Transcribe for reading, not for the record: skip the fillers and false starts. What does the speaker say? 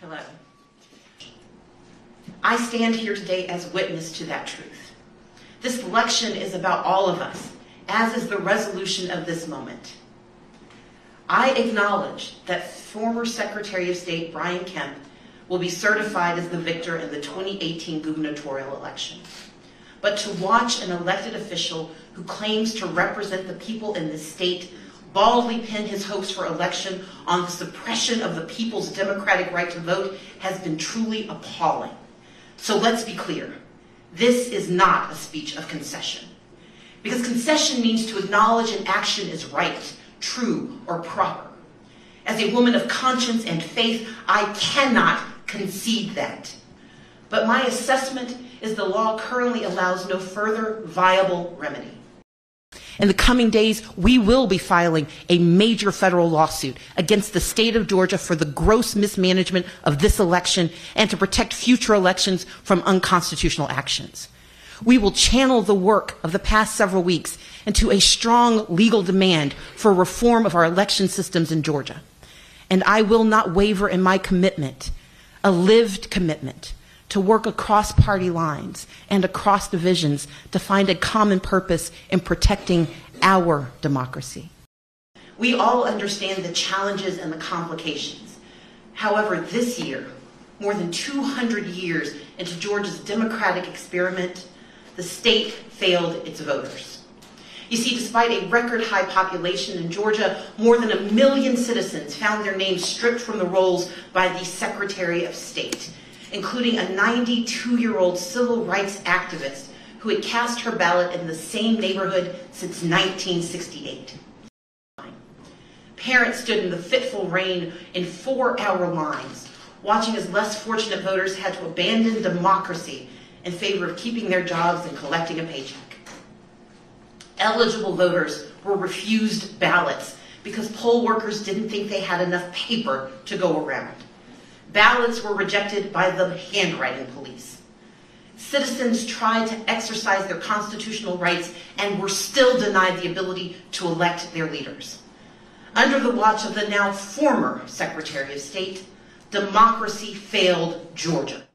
Hello. I stand here today as witness to that truth. This election is about all of us, as is the resolution of this moment. I acknowledge that former Secretary of State Brian Kemp will be certified as the victor in the 2018 gubernatorial election. But to watch an elected official who claims to represent the people in this state baldly pin his hopes for election on the suppression of the people's democratic right to vote has been truly appalling. So let's be clear. This is not a speech of concession. Because concession means to acknowledge an action is right, true, or proper. As a woman of conscience and faith, I cannot concede that. But my assessment is the law currently allows no further viable remedy. In the coming days, we will be filing a major federal lawsuit against the state of Georgia for the gross mismanagement of this election and to protect future elections from unconstitutional actions. We will channel the work of the past several weeks into a strong legal demand for reform of our election systems in Georgia. And I will not waver in my commitment, a lived commitment, to work across party lines and across divisions to find a common purpose in protecting our democracy. We all understand the challenges and the complications. However, this year, more than 200 years into Georgia's democratic experiment, the state failed its voters. You see, despite a record high population in Georgia, more than 1 million citizens found their names stripped from the rolls by the Secretary of State, including a 92-year-old civil rights activist who had cast her ballot in the same neighborhood since 1968. Parents stood in the fitful rain in 4-hour lines, watching as less fortunate voters had to abandon democracy in favor of keeping their jobs and collecting a paycheck. Eligible voters were refused ballots because poll workers didn't think they had enough paper to go around. Ballots were rejected by the handwriting police. Citizens tried to exercise their constitutional rights and were still denied the ability to elect their leaders. Under the watch of the now former Secretary of State, democracy failed Georgia.